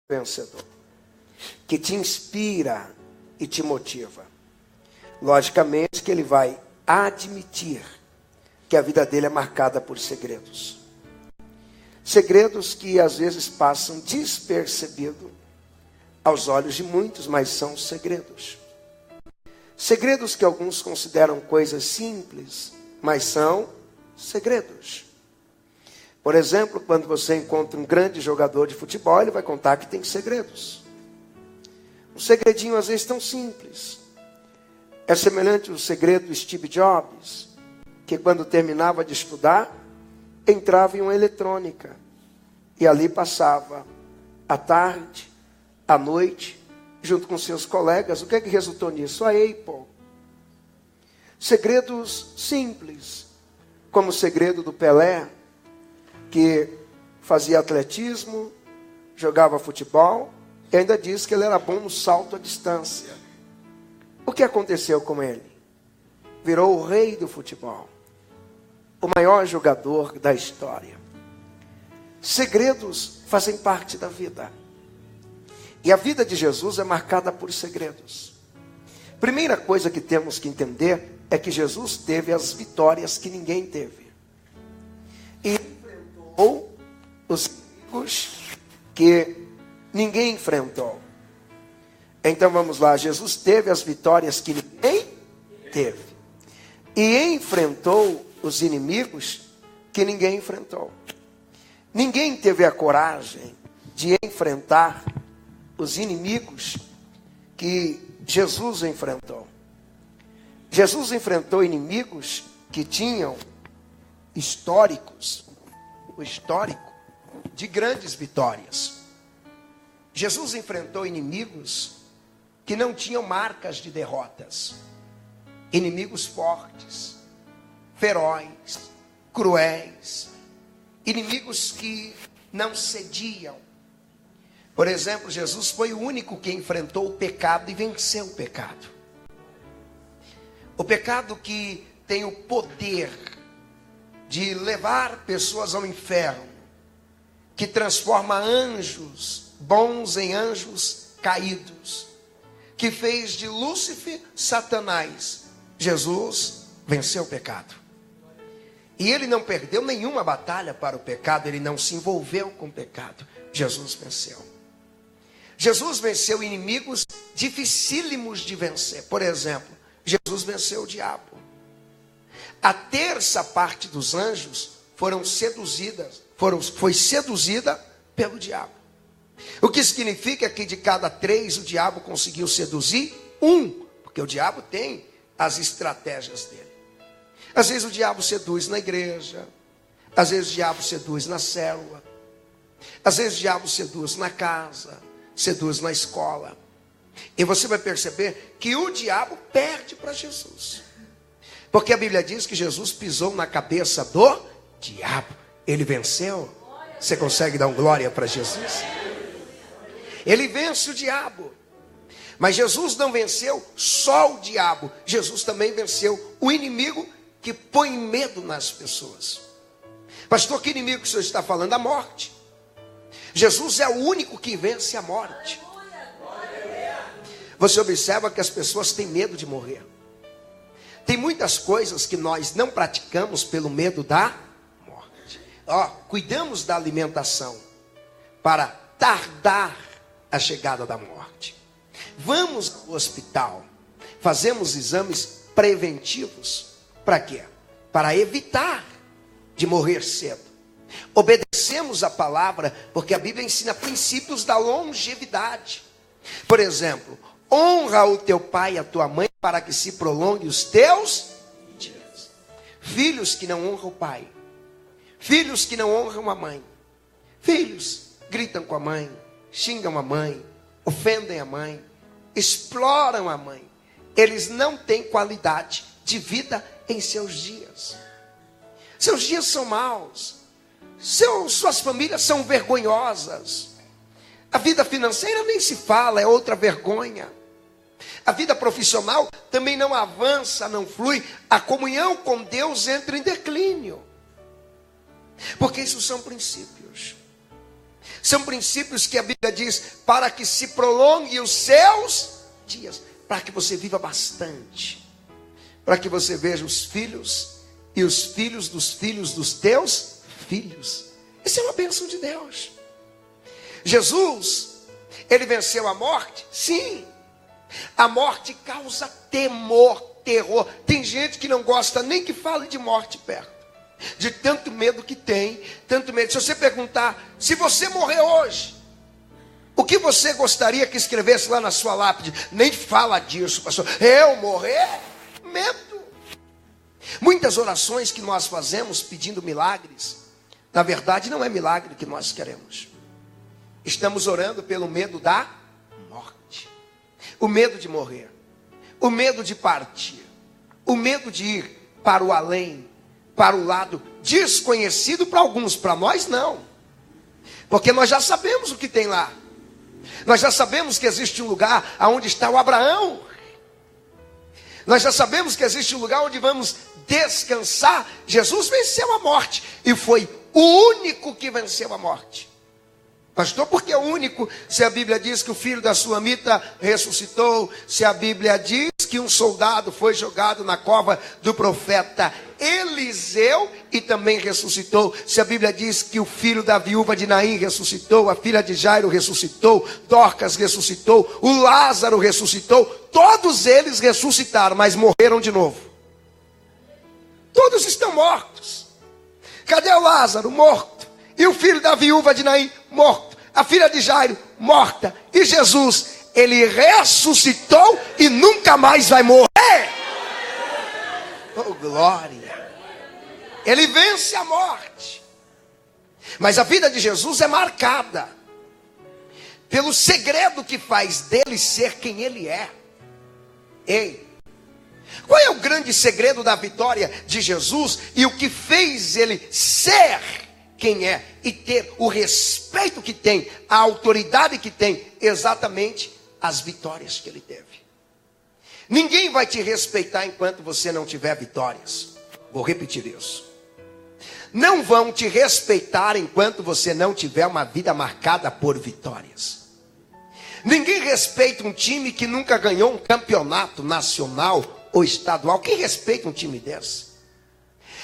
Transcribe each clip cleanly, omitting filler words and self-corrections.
vencedor, que te inspira e te motiva. Logicamente que ele vai admitir que a vida dele é marcada por segredos. Segredos que às vezes passam despercebidos aos olhos de muitos, mas são segredos. Segredos que alguns consideram coisas simples, mas são segredos. Por exemplo, quando você encontra um grande jogador de futebol, ele vai contar que tem segredos. Um segredinho às vezes tão simples. É semelhante ao segredo do Steve Jobs, que quando terminava de estudar, entrava em uma eletrônica. E ali passava a tarde, a noite, junto com seus colegas. O que é que resultou nisso? A Apple. Segredos simples, como o segredo do Pelé, que fazia atletismo, jogava futebol, e ainda diz que ele era bom no salto à distância. O que aconteceu com ele? Virou o rei do futebol, o maior jogador da história. Segredos fazem parte da vida. E a vida de Jesus é marcada por segredos. Primeira coisa que temos que entender é que Jesus teve as vitórias que ninguém teve. E enfrentou os inimigos que ninguém enfrentou. Então vamos lá, Jesus teve as vitórias que ninguém teve. E enfrentou os inimigos que ninguém enfrentou. Ninguém teve a coragem de enfrentar os inimigos que Jesus enfrentou. Jesus enfrentou inimigos que tinham o histórico de grandes vitórias. Jesus enfrentou inimigos que não tinham marcas de derrotas. Inimigos fortes, ferozes, cruéis. Inimigos que não cediam. Por exemplo, Jesus foi o único que enfrentou o pecado e venceu o pecado. O pecado que tem o poder de levar pessoas ao inferno, que transforma anjos bons em anjos caídos, que fez de Lúcifer Satanás. Jesus venceu o pecado. E ele não perdeu nenhuma batalha para o pecado, ele não se envolveu com o pecado. Jesus venceu. Jesus venceu inimigos dificílimos de vencer. Por exemplo, Jesus venceu o diabo. A terça parte dos anjos foi seduzida pelo diabo. O que significa que de cada 3 o diabo conseguiu seduzir 1, porque o diabo tem as estratégias dele. Às vezes o diabo seduz na igreja, às vezes o diabo seduz na célula, às vezes o diabo seduz na casa, seduz na escola. E você vai perceber que o diabo perde para Jesus. Porque a Bíblia diz que Jesus pisou na cabeça do diabo. Ele venceu. Você consegue dar um glória para Jesus? Ele vence o diabo. Mas Jesus não venceu só o diabo. Jesus também venceu o inimigo que põe medo nas pessoas. Pastor, que inimigo que o senhor está falando? A morte. Jesus é o único que vence a morte. Você observa que as pessoas têm medo de morrer. Tem muitas coisas que nós não praticamos pelo medo da morte. Cuidamos da alimentação para tardar a chegada da morte. Vamos ao hospital, fazemos exames preventivos. Para quê? Para evitar de morrer cedo. Obedecemos a palavra, porque a Bíblia ensina princípios da longevidade. Por exemplo, honra o teu pai e a tua mãe para que se prolongue os teus dias. Filhos que não honram o pai, filhos que não honram a mãe, filhos gritam com a mãe, xingam a mãe, ofendem a mãe, exploram a mãe. Eles não têm qualidade de vida em seus dias. Seus dias são maus. Suas famílias são vergonhosas. A vida financeira nem se fala, é outra vergonha. A vida profissional também não avança, não flui. A comunhão com Deus entra em declínio. Porque isso são princípios. São princípios que a Bíblia diz para que se prolongue os seus dias, para que você viva bastante, para que você veja os filhos e os filhos dos teus filhos. Isso é uma bênção de Deus. Jesus, ele venceu a morte? Sim. A morte causa temor, terror. Tem gente que não gosta nem que fale de morte perto, de tanto medo que tem, tanto medo. Se você perguntar, se você morrer hoje, o que você gostaria que escrevesse lá na sua lápide? Nem fala disso, pastor. Eu morrer? Medo. Muitas orações que nós fazemos pedindo milagres, na verdade não é milagre que nós queremos. Estamos orando pelo medo da morte. O medo de morrer. O medo de partir. O medo de ir para o além, para o lado desconhecido para alguns, para nós não. Porque nós já sabemos o que tem lá. Nós já sabemos que existe um lugar onde está o Abraão. Nós já sabemos que existe um lugar onde vamos descansar. Jesus venceu a morte e foi o único que venceu a morte. Pastor, por que o único? Se a Bíblia diz que o filho da Sulamita ressuscitou, se a Bíblia diz que um soldado foi jogado na cova do profeta Eliseu e também ressuscitou, se a Bíblia diz que o filho da viúva de Naim ressuscitou, a filha de Jairo ressuscitou, Dorcas ressuscitou, o Lázaro ressuscitou, todos eles ressuscitaram, mas morreram de novo. Todos estão mortos. Cadê o Lázaro? Morto. E o filho da viúva de Naim? Morto. A filha de Jairo? Morta. E Jesus? Ele ressuscitou e nunca mais vai morrer. Oh, glória. Ele vence a morte. Mas a vida de Jesus é marcada pelo segredo que faz dele ser quem ele é. Ei, qual é o grande segredo da vitória de Jesus e o que fez ele ser quem é e ter o respeito que tem, a autoridade que tem? Exatamente as vitórias que ele teve. Ninguém vai te respeitar enquanto você não tiver vitórias. Vou repetir isso. Não vão te respeitar enquanto você não tiver uma vida marcada por vitórias. Ninguém respeita um time que nunca ganhou um campeonato nacional ou estadual. Quem respeita um time desse?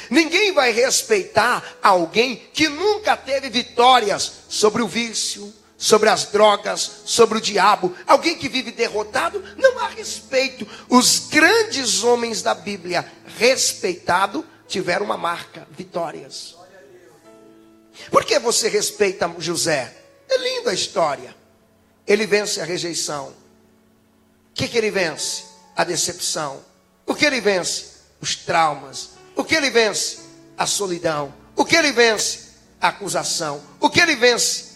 Ninguém vai respeitar alguém que nunca teve vitórias sobre o vício, sobre as drogas, sobre o diabo. Alguém que vive derrotado, não há respeito. Os grandes homens da Bíblia respeitados tiveram uma marca, vitórias. Por que você respeita José? É linda a história. Ele vence a rejeição. O que ele vence? A decepção. O que ele vence? Os traumas. O que ele vence? A solidão. O que ele vence? A acusação. O que ele vence?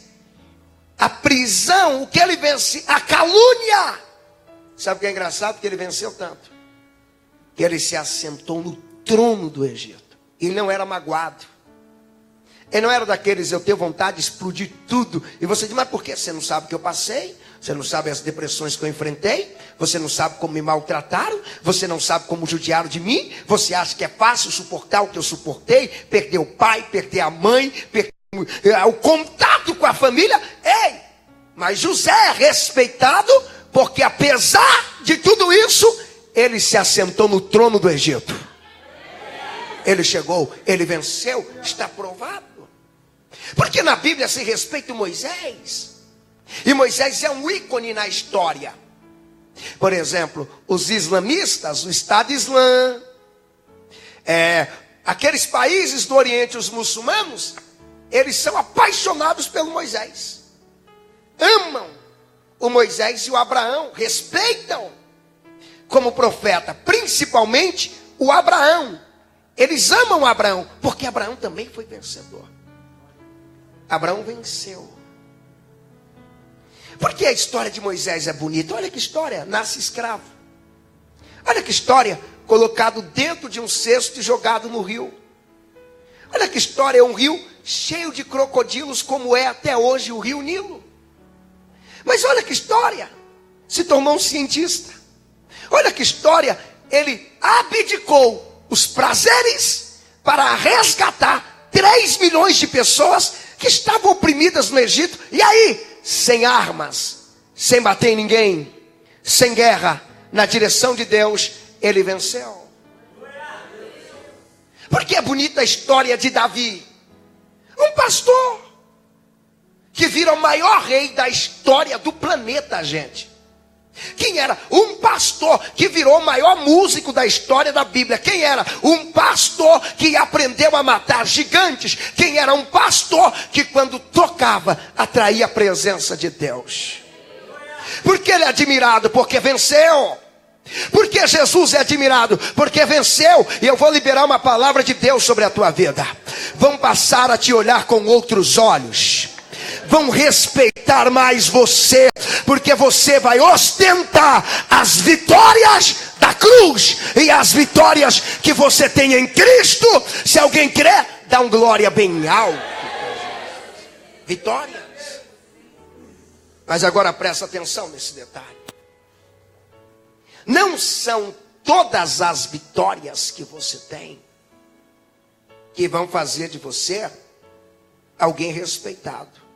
A prisão. O que ele vence? A calúnia. Sabe o que é engraçado? Que ele venceu tanto que ele se assentou no trono do Egito. Ele não era magoado. Ele não era daqueles, eu tenho vontade de explodir tudo. E você diz, mas por quê? Você não sabe o que eu passei? Você não sabe as depressões que eu enfrentei? Você não sabe como me maltrataram? Você não sabe como judiaram de mim? Você acha que é fácil suportar o que eu suportei? Perder o pai, perder a mãe, perder o contato com a família? Ei, mas José é respeitado porque apesar de tudo isso, ele se assentou no trono do Egito. Ele chegou, ele venceu, está provado. Porque na Bíblia se respeita Moisés. E Moisés é um ícone na história. Por exemplo, os islamistas, o Estado Islã, aqueles países do Oriente, os muçulmanos, eles são apaixonados pelo Moisés. Amam o Moisés e o Abraão, respeitam como profeta, principalmente o Abraão. Eles amam Abraão, porque Abraão também foi vencedor. Abraão venceu. Por que a história de Moisés é bonita? Olha que história, nasce escravo. Olha que história, colocado dentro de um cesto e jogado no rio. Olha que história, é um rio cheio de crocodilos, como é até hoje o rio Nilo. Mas olha que história, se tornou um cientista. Olha que história, ele abdicou os prazeres para resgatar 3 milhões de pessoas que estavam oprimidas no Egito. E aí, sem armas, sem bater em ninguém, sem guerra, na direção de Deus, ele venceu. Porque é bonita a história de Davi, um pastor que vira o maior rei da história do planeta, gente. Quem era? Um pastor que virou o maior músico da história da Bíblia. Quem era? Um pastor que aprendeu a matar gigantes. Quem era? Um pastor que quando tocava, atraía a presença de Deus. Por que ele é admirado? Porque venceu. Porque Jesus é admirado? Porque venceu. E eu vou liberar uma palavra de Deus sobre a tua vida. Vão passar a te olhar com outros olhos. Vão respeitar mais você, porque você vai ostentar as vitórias da cruz e as vitórias que você tem em Cristo. Se alguém crê, dá um glória bem alto. Vitórias. Mas agora presta atenção nesse detalhe. Não são todas as vitórias que você tem que vão fazer de você alguém respeitado.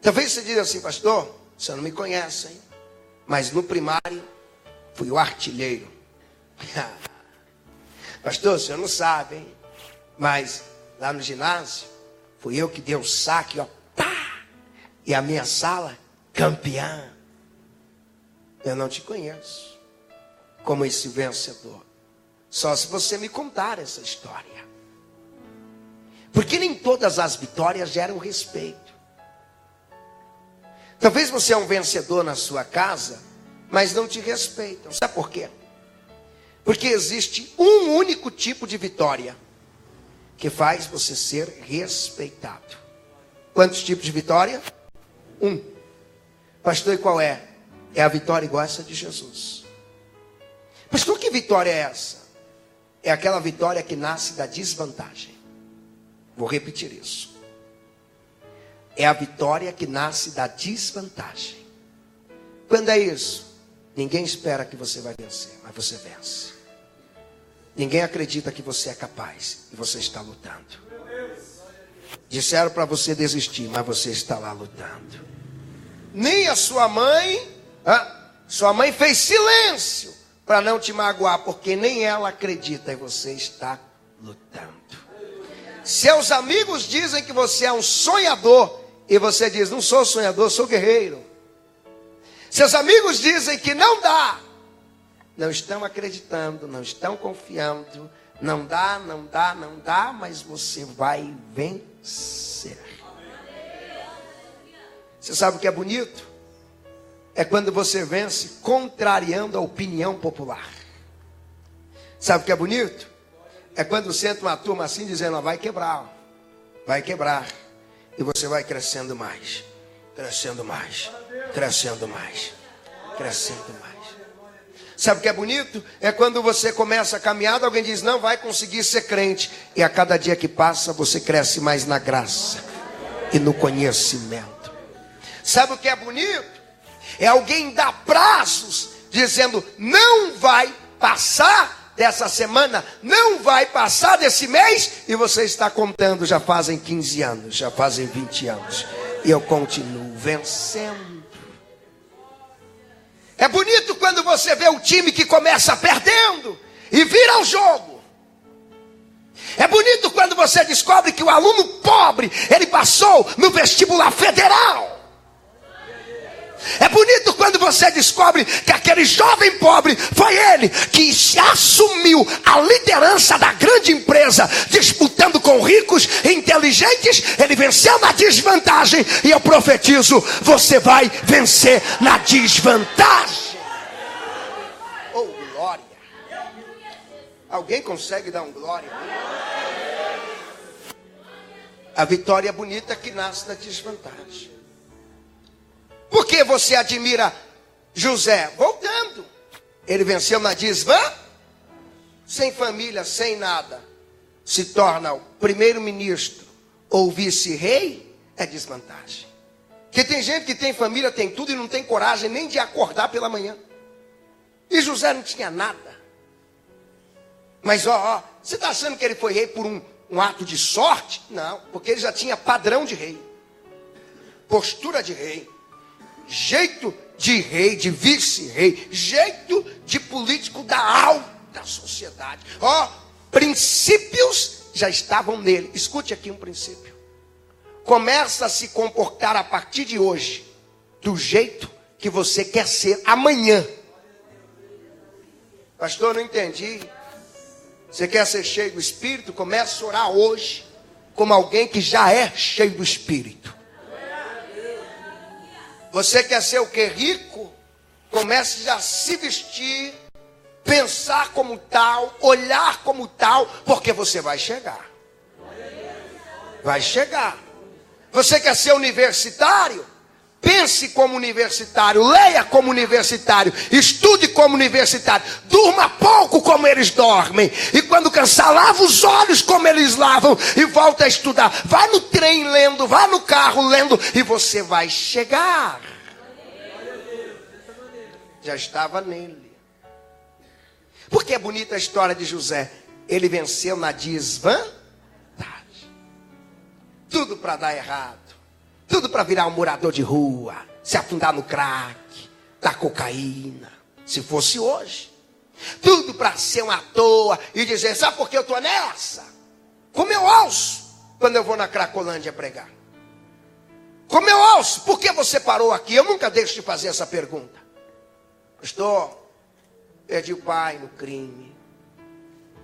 Talvez você diga assim: pastor, você não me conhece, hein? Mas no primário fui o artilheiro. Pastor, você não sabe, hein? Mas lá no ginásio fui eu que dei o saque, ó, pá! E a minha sala, campeã. Eu não te conheço como esse vencedor. Só se você me contar essa história. Porque nem todas as vitórias geram respeito. Talvez você é um vencedor na sua casa, mas não te respeitam. Sabe por quê? Porque existe um único tipo de vitória que faz você ser respeitado. Quantos tipos de vitória? Um. Pastor, e qual é? É a vitória igual essa de Jesus. Pastor, que vitória é essa? É aquela vitória que nasce da desvantagem. Vou repetir isso. É a vitória que nasce da desvantagem. Quando é isso? Ninguém espera que você vai vencer, mas você vence. Ninguém acredita que você é capaz e você está lutando. Disseram para você desistir, mas você está lá lutando. Nem a sua mãe fez silêncio para não te magoar, porque nem ela acredita e você está lutando. Seus amigos dizem que você é um sonhador e você diz: não sou sonhador, sou guerreiro. Seus amigos dizem que não dá. Não estão acreditando, não estão confiando. Não dá, não dá, não dá, mas você vai vencer. Você sabe o que é bonito? É quando você vence contrariando a opinião popular. Sabe o que é bonito? É quando senta uma turma assim dizendo: ó, vai quebrar, vai quebrar. E você vai crescendo mais, crescendo mais, crescendo mais, crescendo mais. Sabe o que é bonito? É quando você começa a caminhada, alguém diz: não vai conseguir ser crente. E a cada dia que passa, você cresce mais na graça e no conhecimento. Sabe o que é bonito? É alguém dar prazos, dizendo: não vai passar dessa semana, não vai passar desse mês, e você está contando, já fazem 15 anos, já fazem 20 anos, e eu continuo vencendo. É bonito quando você vê o time que começa perdendo e vira o jogo. É bonito quando você descobre que o aluno pobre, ele passou no vestibular federal. É bonito quando você descobre que aquele jovem pobre foi ele que assumiu a liderança da grande empresa, disputando com ricos e inteligentes. Ele venceu na desvantagem, e eu profetizo: você vai vencer na desvantagem. Oh, glória! Alguém consegue dar um glória? A vitória bonita que nasce da desvantagem. Por que você admira José? Voltando, ele venceu na desvantagem, sem família, sem nada, se torna o primeiro-ministro ou vice-rei, é desvantagem. Porque tem gente que tem família, tem tudo e não tem coragem nem de acordar pela manhã. E José não tinha nada. Mas você está achando que ele foi rei por um ato de sorte? Não, porque ele já tinha padrão de rei, postura de rei, jeito de rei, de vice-rei, jeito de político da alta sociedade. Princípios já estavam nele. Escute aqui um princípio. Começa a se comportar a partir de hoje do jeito que você quer ser amanhã. Pastor, não entendi. Você quer ser cheio do Espírito? Comece a orar hoje como alguém que já é cheio do Espírito. Você quer ser o que? Rico? Comece a se vestir, pensar como tal, olhar como tal, porque você vai chegar. Vai chegar. Você quer ser universitário? Pense como universitário, leia como universitário, estude como universitário, durma pouco como eles dormem, e quando cansar, lava os olhos como eles lavam, e volta a estudar. Vai no trem lendo, vai no carro lendo, e você vai chegar. Já estava nele. Porque é bonita a história de José. Ele venceu na desvantagem. Tudo para dar errado. Tudo para virar um morador de rua, se afundar no crack, na cocaína, se fosse hoje. Tudo para ser um à toa e dizer, sabe por que eu estou nessa? Como eu ouço quando eu vou na Cracolândia pregar? Como eu ouço? Por que você parou aqui? Eu nunca deixo de fazer essa pergunta. Pastor, perdi o pai no crime.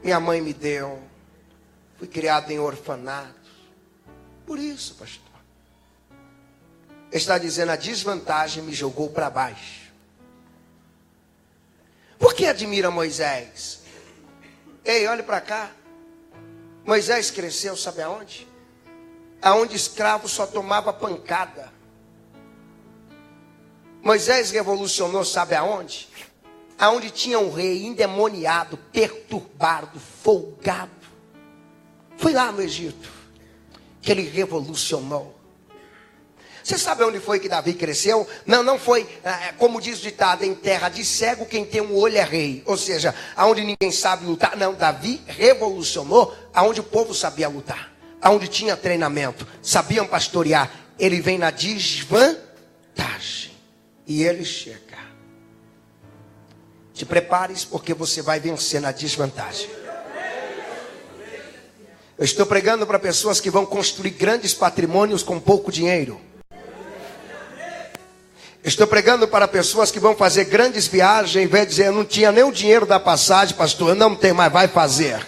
Minha mãe me deu. Fui criado em orfanatos. Por isso, pastor. Está dizendo, a desvantagem me jogou para baixo. Por que admira Moisés? Ei, olhe para cá. Moisés cresceu, sabe aonde? Aonde escravo só tomava pancada. Moisés revolucionou, sabe aonde? Aonde tinha um rei endemoniado, perturbado, folgado. Foi lá no Egito que ele revolucionou. Você sabe onde foi que Davi cresceu? Não foi, como diz o ditado, em terra de cego, quem tem um olho é rei. Ou seja, aonde ninguém sabe lutar. Não, Davi revolucionou aonde o povo sabia lutar. Aonde tinha treinamento, sabiam pastorear. Ele vem na desvantagem. E ele chega. Te prepares, porque você vai vencer na desvantagem. Eu estou pregando para pessoas que vão construir grandes patrimônios com pouco dinheiro. Estou pregando para pessoas que vão fazer grandes viagens, em vez de dizer, eu não tinha nem o dinheiro da passagem, pastor, eu não tenho, mas vai fazer.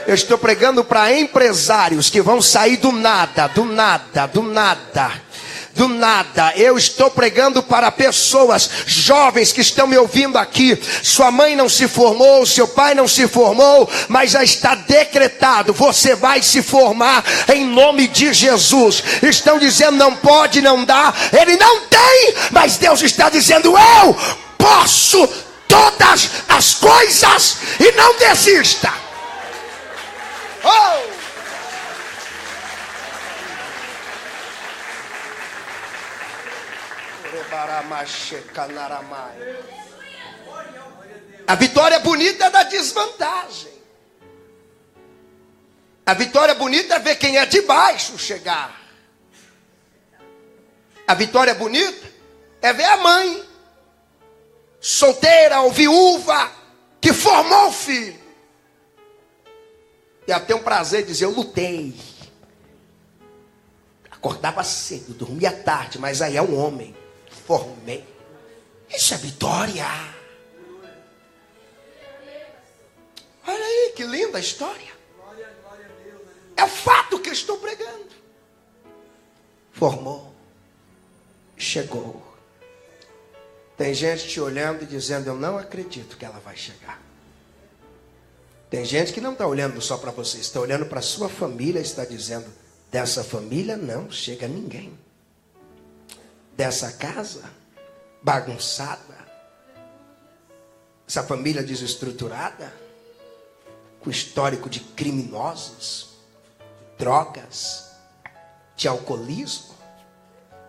Eu estou pregando para empresários que vão sair do nada, do nada, do nada. Do nada. Eu estou pregando para pessoas jovens que estão me ouvindo aqui. Sua mãe não se formou, seu pai não se formou, mas já está decretado, você vai se formar em nome de Jesus. Estão dizendo não pode, não dá. Ele não tem, mas Deus está dizendo, eu posso todas as coisas, e não desista. Oh! A vitória bonita é da desvantagem. A vitória bonita é ver quem é de baixo chegar. A vitória bonita é ver a mãe solteira ou viúva que formou o filho e até um prazer de dizer, eu lutei. Acordava cedo, dormia tarde, mas aí é um homem. Formei. Isso é vitória. Olha aí, que linda a história. É o fato que eu estou pregando. Formou. Chegou. Tem gente te olhando e dizendo, eu não acredito que ela vai chegar. Tem gente que não está olhando só para você, está olhando para a sua família e está dizendo, dessa família não chega ninguém. Dessa casa bagunçada, essa família desestruturada, com histórico de criminosos, drogas, de alcoolismo.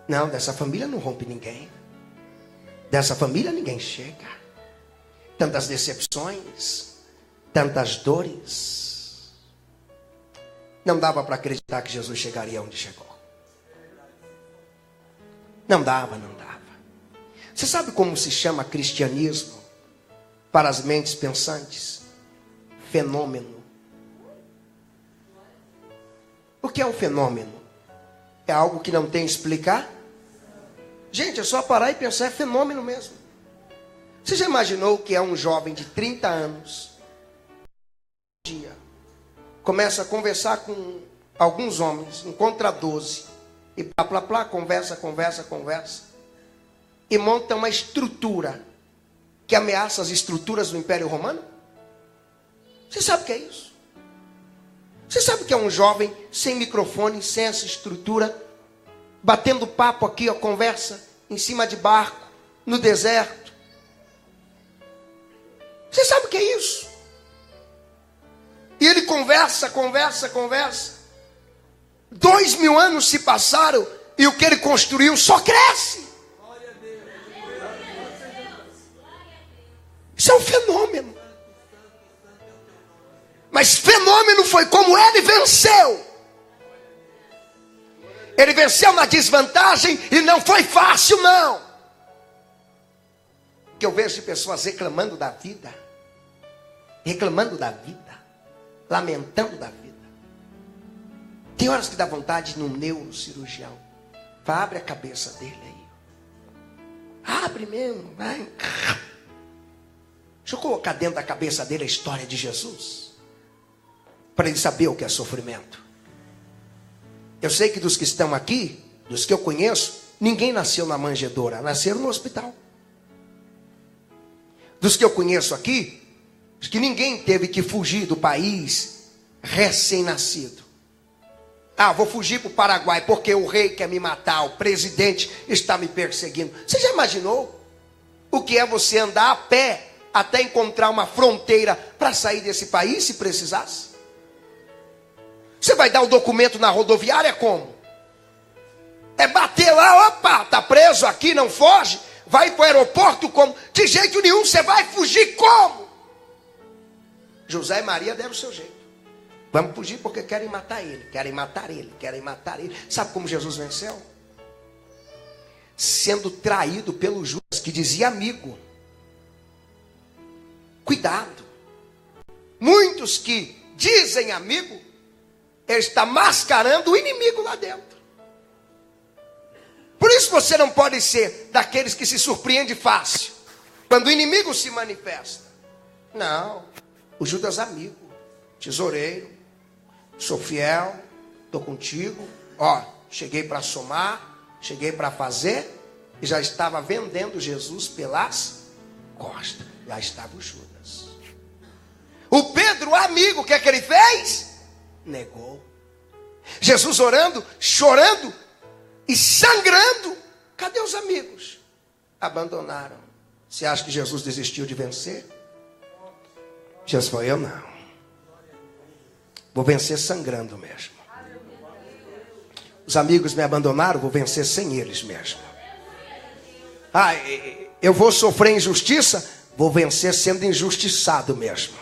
Não, dessa família não rompe ninguém. Dessa família ninguém chega. Tantas decepções, tantas dores. Não dava para acreditar que Jesus chegaria onde chegou. Não dava. Você sabe como se chama cristianismo para as mentes pensantes? Fenômeno. O que é um fenômeno? É algo que não tem que explicar? Gente, é só parar e pensar, é fenômeno mesmo. Você já imaginou que é um jovem de 30 anos, um dia, começa a conversar com alguns homens, encontra 12, e plá, conversa, e monta uma estrutura que ameaça as estruturas do Império Romano? Você sabe o que é isso? Você sabe o que é um jovem sem microfone, sem essa estrutura, batendo papo aqui, conversa, em cima de barco, no deserto? Você sabe o que é isso? E ele conversa. 2000 anos se passaram e o que ele construiu só cresce. Isso é um fenômeno. Mas fenômeno foi como ele venceu. Ele venceu na desvantagem e não foi fácil, não. Que eu vejo pessoas reclamando da vida, lamentando da vida. Tem horas que dá vontade de ir num neurocirurgião. Abre a cabeça dele aí. Abre mesmo, vai. Deixa eu colocar dentro da cabeça dele a história de Jesus, para ele saber o que é sofrimento. Eu sei que dos que estão aqui, dos que eu conheço, ninguém nasceu na manjedoura, nasceram no hospital. Dos que eu conheço aqui, acho que ninguém teve que fugir do país recém-nascido. Vou fugir para o Paraguai porque o rei quer me matar, o presidente está me perseguindo. Você já imaginou o que é você andar a pé até encontrar uma fronteira para sair desse país se precisasse? Você vai dar o documento na rodoviária como? É bater lá, opa, tá preso aqui, não foge? Vai para o aeroporto como? De jeito nenhum, você vai fugir como? José e Maria deram o seu jeito. Vamos fugir porque querem matar ele. Sabe como Jesus venceu? Sendo traído pelo Judas, que dizia amigo. Cuidado. Muitos que dizem amigo, ele está mascarando o inimigo lá dentro. Por isso você não pode ser daqueles que se surpreende fácil quando o inimigo se manifesta. Não. O Judas amigo, tesoureiro, sou fiel, estou contigo. Cheguei para somar, cheguei para fazer, e já estava vendendo Jesus pelas costas. Lá estava o Judas. O Pedro, amigo, o que é que ele fez? Negou. Jesus orando, chorando e sangrando. Cadê os amigos? Abandonaram. Você acha que Jesus desistiu de vencer? Jesus falou, eu não. Vou vencer sangrando mesmo. Os amigos me abandonaram, vou vencer sem eles mesmo. Eu vou sofrer injustiça, vou vencer sendo injustiçado mesmo.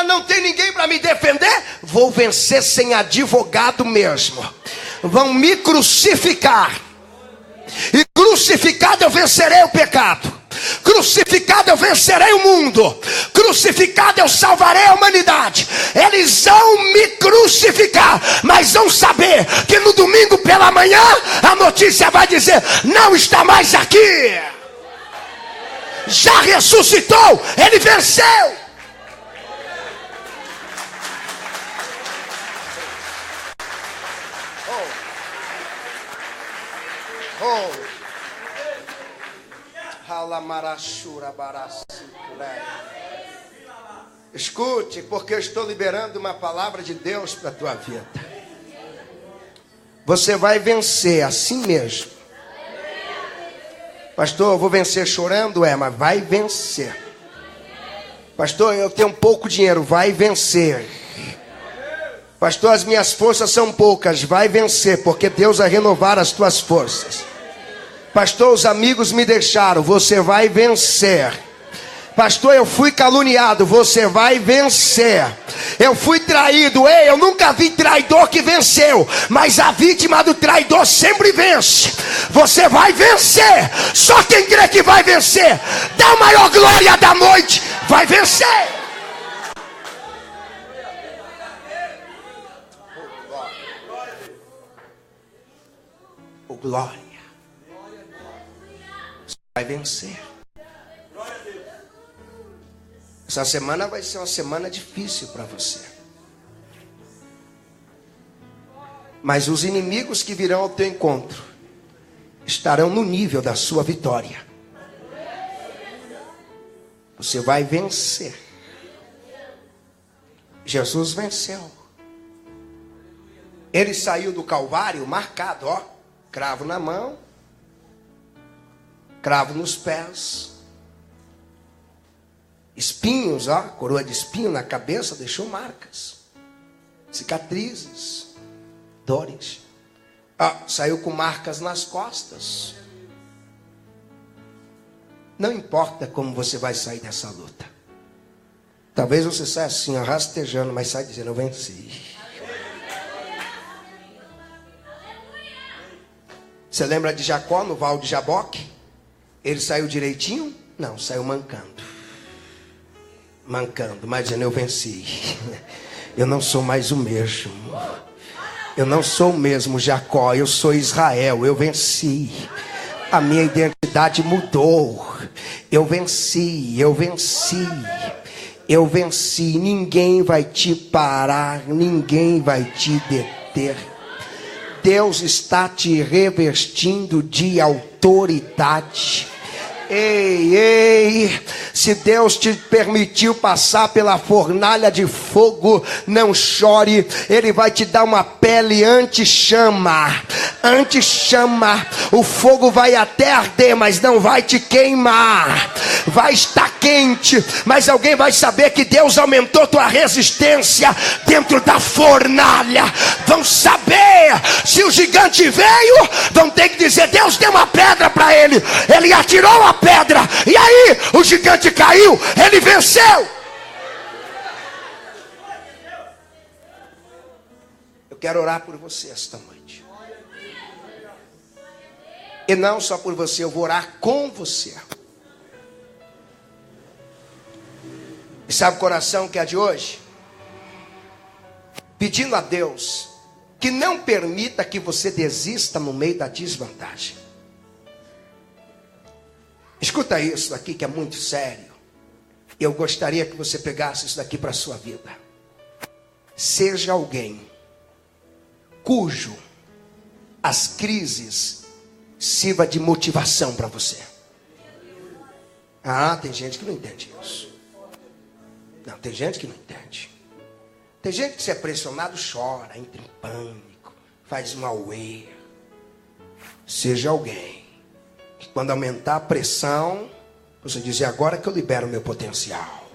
Não tem ninguém para me defender, vou vencer sem advogado mesmo. Vão me crucificar, e crucificado eu vencerei o pecado, crucificado eu vencerei o mundo, crucificado eu salvarei a humanidade. Eles vão me crucificar, mas vão saber que no domingo pela manhã a notícia vai dizer, não está mais aqui, já ressuscitou, ele venceu. Escute, porque eu estou liberando uma palavra de Deus para a tua vida. Você vai vencer assim mesmo. Pastor, eu vou vencer chorando? Mas vai vencer. Pastor, eu tenho pouco dinheiro. Vai vencer. Pastor, as minhas forças são poucas. Vai vencer, porque Deus vai renovar as tuas forças. Pastor, os amigos me deixaram. Você vai vencer. Pastor, eu fui caluniado. Você vai vencer. Eu fui traído. traído. Ei, eu nunca vi traidor que venceu, mas a vítima do traidor sempre vence. Você vai vencer. Só quem crê que vai vencer, dá a maior glória da noite, vai vencer. Oh, glória. Você vai vencer. Essa semana vai ser uma semana difícil para você. Mas os inimigos que virão ao teu encontro estarão no nível da sua vitória. Você vai vencer. Jesus venceu. Ele saiu do Calvário marcado, ó, cravo na mão, cravo nos pés, espinhos, ó, coroa de espinho na cabeça, deixou marcas, cicatrizes, dores. Ó, saiu com marcas nas costas. Não importa como você vai sair dessa luta. Talvez você saia assim, ó, rastejando, mas sai dizendo: eu venci. Você lembra de Jacó no Val de Jaboque? Ele saiu direitinho? Não, saiu mancando. Mancando, mas dizendo: eu venci. Eu não sou mais o mesmo. Eu não sou o mesmo Jacó, eu sou Israel. Eu venci. A minha identidade mudou. Eu venci, eu venci. Eu venci. Ninguém vai te parar, ninguém vai te deter. Deus está te revestindo de autoridade. Ei, se Deus te permitiu passar pela fornalha de fogo, não chore. Ele vai te dar uma pele anti-chama. Anti-chama. O fogo vai até arder, mas não vai te queimar. Vai estar quente, mas alguém vai saber que Deus aumentou tua resistência dentro da fornalha. Vão saber. Se o gigante veio, vão ter que dizer: Deus deu uma pedra para ele. Ele atirou a pedra, e aí o gigante caiu, ele venceu. Eu quero orar por você esta noite. E não só por você, eu vou orar com você. E sabe o coração que é de hoje? Pedindo a Deus que não permita que você desista no meio da desvantagem. Escuta isso aqui que é muito sério. Eu gostaria que você pegasse isso daqui para a sua vida. Seja alguém cujo as crises sirva de motivação para você. Ah, tem gente que não entende isso. Não, tem gente que não entende. Tem gente que se é pressionado chora, entra em pânico, faz um auê. Seja alguém que quando aumentar a pressão, você dizer: agora que eu libero o meu potencial.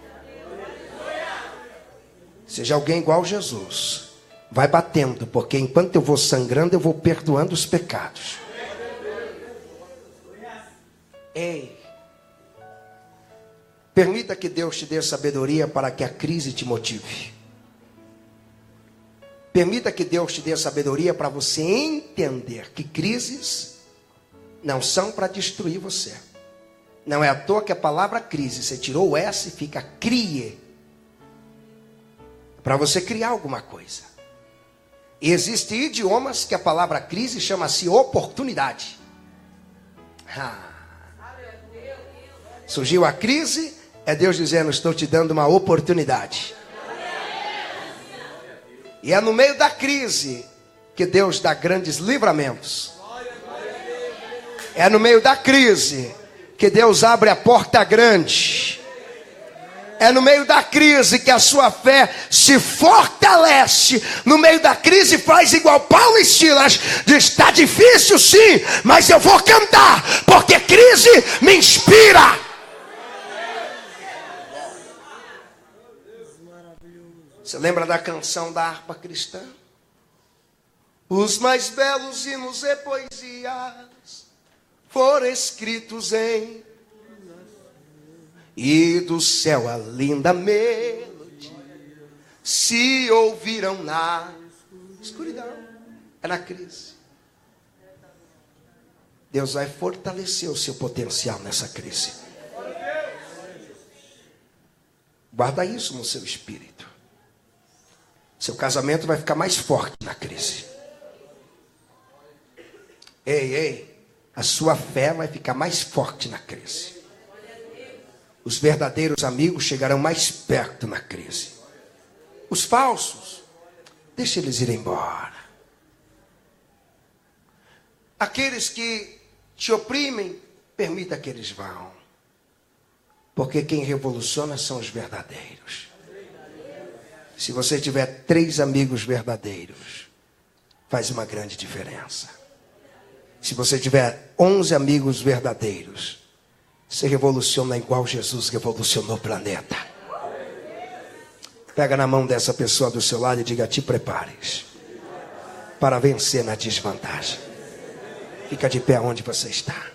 Seja alguém igual Jesus. Vai batendo, porque enquanto eu vou sangrando, eu vou perdoando os pecados. Ei, permita que Deus te dê sabedoria para que a crise te motive. Permita que Deus te dê sabedoria para você entender que crises não são para destruir você. Não é à toa que a palavra crise, você tirou o S e fica crie. Para você criar alguma coisa. E existem idiomas que a palavra crise chama-se oportunidade. Surgiu a crise, é Deus dizendo: estou te dando uma oportunidade. E é no meio da crise que Deus dá grandes livramentos. É no meio da crise que Deus abre a porta grande. É no meio da crise que a sua fé se fortalece. No meio da crise faz igual Paulo e Silas. Diz: está difícil sim, mas eu vou cantar, porque crise me inspira. Você lembra da canção da harpa cristã? Os mais belos hinos e poesias foram escritos em, e do céu a linda melodia se ouviram na escuridão. É na crise. Deus vai fortalecer o seu potencial nessa crise. Guarda isso no seu espírito. Seu casamento vai ficar mais forte na crise. Ei, a sua fé vai ficar mais forte na crise. Os verdadeiros amigos chegarão mais perto na crise. Os falsos, deixa eles ir embora. Aqueles que te oprimem, permita que eles vão. Porque quem revoluciona são os verdadeiros. Se você tiver 3 amigos verdadeiros, faz uma grande diferença. Se você tiver 11 amigos verdadeiros, você revoluciona igual Jesus revolucionou o planeta. Pega na mão dessa pessoa do seu lado e diga: te prepares para vencer na desvantagem. Fica de pé onde você está.